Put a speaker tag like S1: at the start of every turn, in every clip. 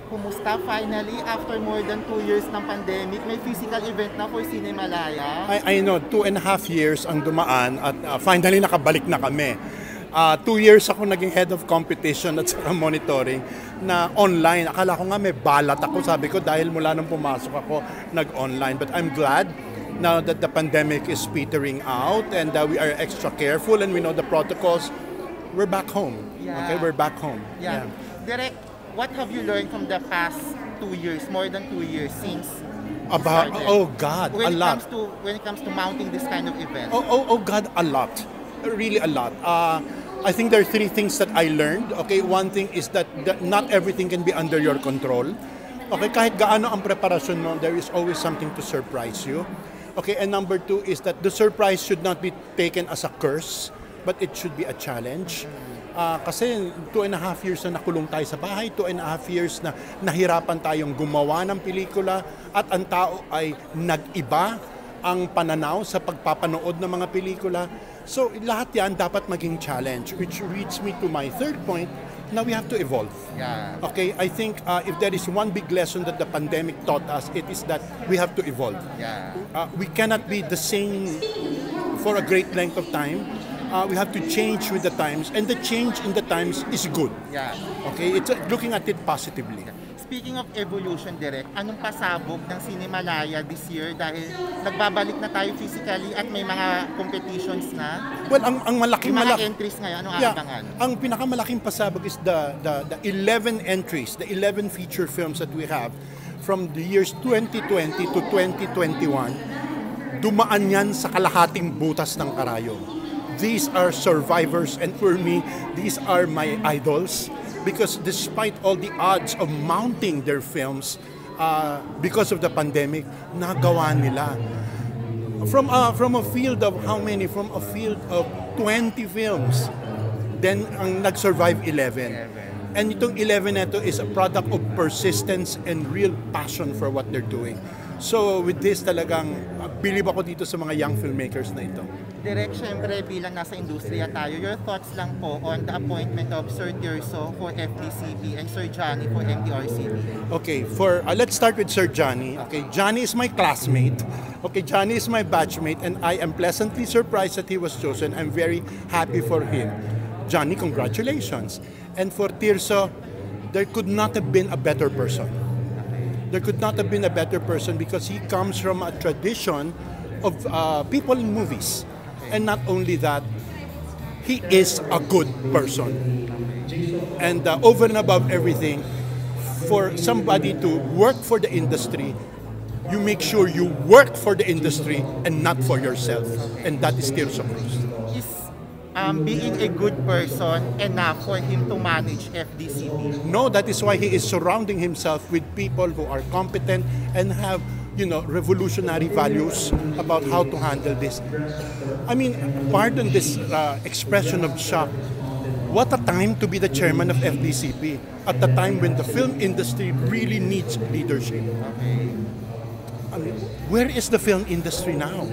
S1: kumusta finally after more than 2 years ng pandemic, may physical event na for Cinemalaya?
S2: I know, 2.5 years ang dumaan at finally nakabalik na kami. 2 years ako naging head of competition at saka monitoring na online. Akala ko nga may balat ako, sabi ko, dahil mula nung pumasok ako nag-online. But I'm glad now that the pandemic is petering out and we are extra careful and we know the protocols. We're back home.
S1: Yeah.
S2: Okay, we're back home.
S1: Yeah. Direk, what have you learned from the past 2 years, more than 2 years since
S2: about
S1: started?
S2: Oh God,
S1: when
S2: a lot.
S1: When it comes to mounting this kind of event.
S2: Oh God, a lot. Really a lot. I think there are 3 things that I learned. Okay, one thing is that not everything can be under your control. Okay, kahit gaano ang preparasyon mo, there is always something to surprise you. Okay, and number 2 is that the surprise should not be taken as a curse, but it should be a challenge. Kasi 2.5 years na nakulong tayo sa bahay, 2.5 years na nahirapan tayong gumawa ng pelikula at ang tao ay nag-iba ang pananaw sa pagpapanood ng mga pelikula. So lahat yan dapat maging challenge, which leads me to my third point. Now we have to evolve.
S1: Yeah.
S2: Okay, I think if there is one big lesson that the pandemic taught us, it is that we have to evolve.
S1: Yeah.
S2: We cannot be the same for a great length of time. We have to change with the times, and the change in the times is good.
S1: Yeah.
S2: Okay, it's looking at it positively.
S1: Speaking of evolution, Direk, anong pasabog ng Cinemalaya this year dahil nagbabalik na tayo physically at may mga competitions na?
S2: Well, ang malaking
S1: mga entries ngayon, anong abangan?
S2: Ang pinakamalaking pasabog is the 11 entries, the 11 feature films that we have from the years 2020 to 2021. Dumaan yan sa kalahating butas ng karayom. These are survivors, and for me, these are my idols. Because despite all the odds of mounting their films because of the pandemic, nagawa nila. From a field of how many? From a field of 20 films. Then ang nag-survive 11. And itong 11 na ito is a product of persistence and real passion for what they're doing. So with this talagang believe ako dito sa mga young filmmakers na ito.
S1: Direk, syempre bilang nasa industriya tayo, your thoughts lang po on the appointment of Sir Tirso for FDCP and Sir Johnny for MTRCP.
S2: Okay, let's start with Sir Johnny. Okay, Johnny is my classmate. Okay, Johnny is my batchmate, and I am pleasantly surprised that he was chosen. I'm very happy for him. Johnny, congratulations. And for Tirso, there could not have been a better person. There could not have been a better person because he comes from a tradition of people in movies. And not only that, he is a good person. And over and above everything, for somebody to work for the industry, you make sure you work for the industry and not for yourself. And that is Tirso Cruz.
S1: Is being a good person enough for him to manage FDCP?
S2: No, that is why he is surrounding himself with people who are competent and have revolutionary values about how to handle this. I mean, pardon this expression of shock. What a time to be the chairman of FDCP at the time when the film industry really needs leadership. I mean, where is the film industry now?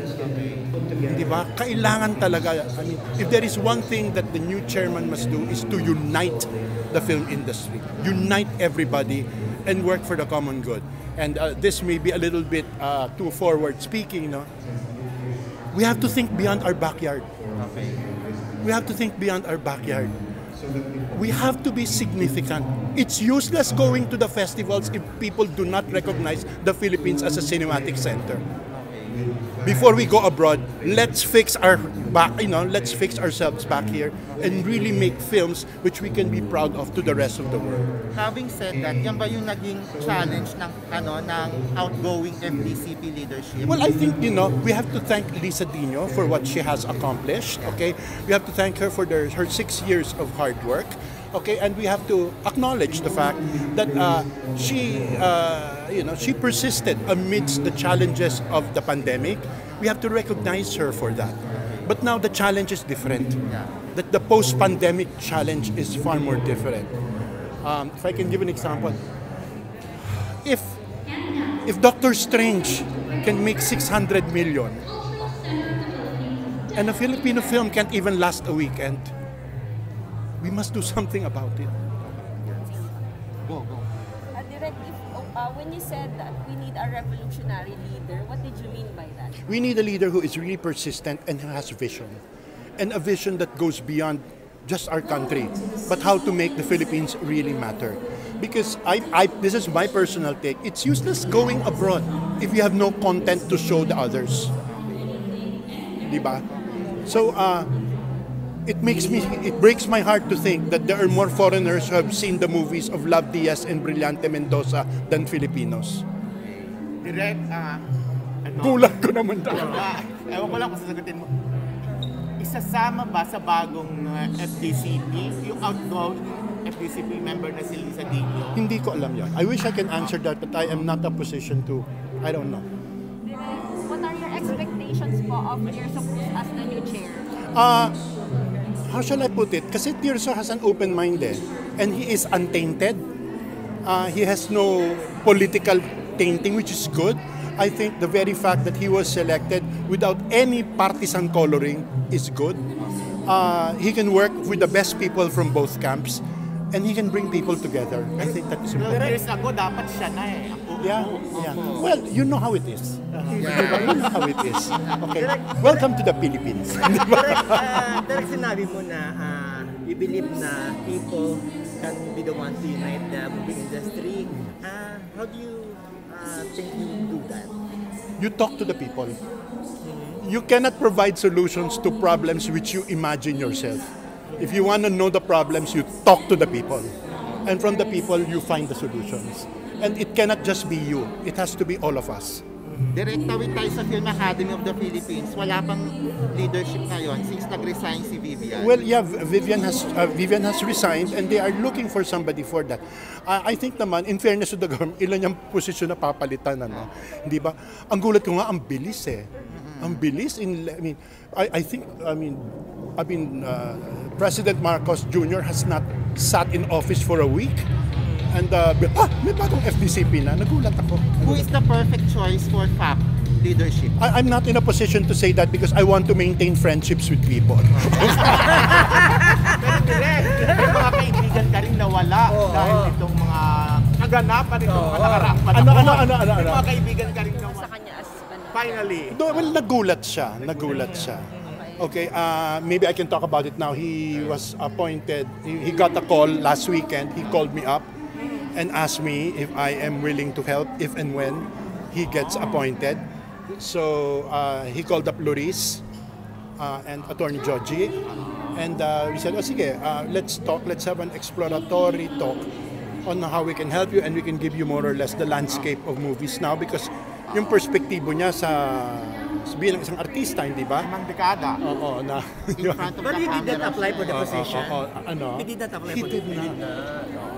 S2: Di ba? Kailangan talaga. I mean, if there is one thing that the new chairman must do is to unite the film industry. Unite everybody and work for the common good. And this may be a little bit too forward speaking, we have to think beyond our backyard.
S1: Okay.
S2: We have to think beyond our backyard. We have to be significant. It's useless going to the festivals if people do not recognize the Philippines as a cinematic center. Before we go abroad, let's fix let's fix ourselves back here and really make films which we can be proud of to the rest of the world.
S1: Having said that, yan ba yung naging challenge ng outgoing FDCP leadership?
S2: Well, I think we have to thank Lisa Dino for what she has accomplished. Okay, we have to thank her for her 6 years of hard work. Okay, and we have to acknowledge the fact that she persisted amidst the challenges of the pandemic. We have to recognize her for that. But now the challenge is different. That the post-pandemic challenge is far more different. If I can give an example, if Doctor Strange can make 600 million, and a Filipino film can't even last a weekend, we must do something about it.
S1: Go.
S3: Direct, when you said that we need a revolutionary leader, what did you mean by that?
S2: We need a leader who is really persistent and who has vision. And a vision that goes beyond just our country, but how to make the Philippines really matter. Because this is my personal take, it's useless going abroad if you have no content to show the others. Diba? So, it breaks my heart to think that there are more foreigners who have seen the movies of Love Diaz and Brillante Mendoza than Filipinos.
S1: Direct,
S2: Kulang ko naman daw.
S1: Ewan ko lang kung sasagutin mo. Isasama ba sa bagong FDCP, yung outgoing FDCP member na si Lisa Dino?
S2: Hindi ko alam yan. I wish I can answer that, but I am not in a position to. I don't know.
S3: What are your expectations po of Tirso Cruz as the new chair?
S2: How shall I put it? Kasi Tirso has an open mind and he is untainted. He has no political tainting, which is good. I think the very fact that he was selected without any partisan coloring is good. He can work with the best people from both camps and he can bring people together. I think that is important.
S1: 2 years ago, dapat siya na eh.
S2: Yeah. Well, you know how it is. You know how it is. Okay. Welcome to the Philippines.
S4: Direct sinabi mo na you believe na people can be the one to unite the movie industry. How do you think you do that?
S2: You talk to the people. You cannot provide solutions to problems which you imagine yourself. If you want to know the problems, you talk to the people. And from the people, you find the solutions. And it cannot just be you. It has to be all of us.
S1: Direct, tawid tayo sa Film Academy of the Philippines. Wala pang leadership ngayon since nag-resign si Vivian.
S2: Well, yeah, Vivian has resigned and they are looking for somebody for that. I think naman, in fairness to the government, ilan yung posisyon na papalitan, ano? Hindi ba? Ang gulat ko nga, ang bilis eh. Ang bilis. I think, President Marcos Jr. has not sat in office for a week. And may bagong FDCP na. Nagulat ako.
S1: Who is the perfect choice for FAP leadership?
S2: I'm not in a position to say that because I want to maintain friendships with people.
S1: Pero direct, may mga kaibigan ka rin nawala dahil itong mga kaganapan itong mga nakaraang panahon.
S2: Ano?
S1: May mga kaibigan ka rin nawala.
S3: Sa kanya as
S1: Finally.
S2: Well, nagulat siya. Okay, maybe I can talk about it now. He was appointed, he got a call last weekend. He called me up and asked me if I am willing to help if and when he gets appointed. So he called up Loris and Attorney Joji, and we said, sige, let's talk, let's have an exploratory talk on how we can help you and we can give you more or less the landscape of movies now, because yung perspektibo niya bilang isang artista, hindi ba?
S1: Limang dekada.
S2: Oo, na.
S1: In front of
S4: But
S1: the
S4: he did
S1: camera.
S4: not apply for the position.
S2: Ano?
S4: He did not apply
S2: He
S4: for
S2: did
S4: the
S2: not.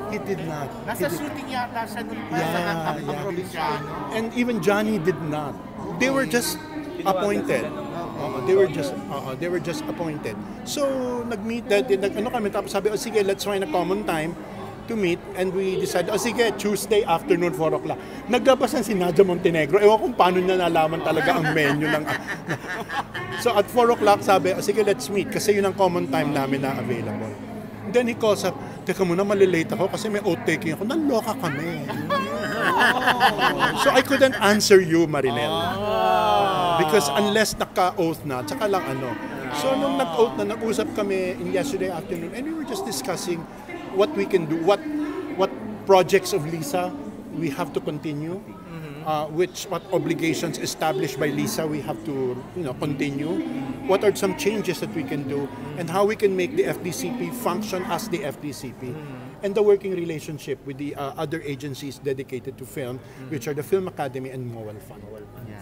S2: He did not.
S1: Nasa shooting yata siya nung sa probinsyano.
S2: And even Johnny did not. They were just appointed. They were just appointed. So nag-meet kami, tapos sabi, sige, let's find a common time to meet, and we decided, sige, Tuesday afternoon, 4 o'clock. Naglabasan si Nadia Montenegro. Ewan kung paano niya nalaman talaga ang menu ng... So at 4 o'clock, sabi, sige, let's meet, kasi yun ang common time namin na available. And then he calls up, teka muna, malilate ako kasi may oath-taking ako. Naloka kami. So I couldn't answer you, Marinel. Because unless naka-oath na, tsaka lang ano. So nung nag-oath na, nag-usap kami in yesterday afternoon, and we were just discussing what we can do, what projects of Lisa we have to continue, what obligations established by Lisa we have to continue, what are some changes that we can do, and how we can make the FDCP function as the FDCP, and the working relationship with the other agencies dedicated to film, which are the Film Academy and MOAL Fund.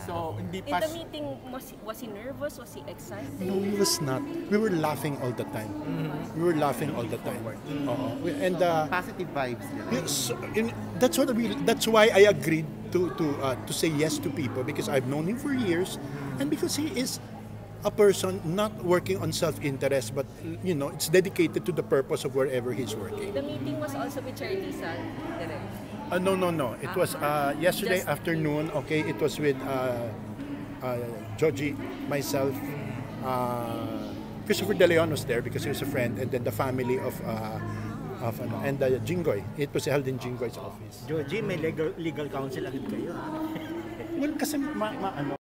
S1: So, hindi
S3: In
S1: pa...
S3: the meeting, was he nervous? Was he excited?
S2: No, he was not. We were laughing all the time. We were laughing all the time. And
S1: Positive vibes nila.
S2: that's why I agreed to say yes to people, because I've known him for years, and because he is a person not working on self-interest, but it's dedicated to the purpose of wherever he's working.
S3: The meeting was also with Chair Lisa, direct.
S2: No. It was yesterday afternoon. Okay, it was with Joji, myself, Christopher De Leon was there because he was a friend, and then the family of and Jinggoy. It was held in Jinggoy's office.
S4: Joji, may legal counsel agad kayo.
S2: Well, kasi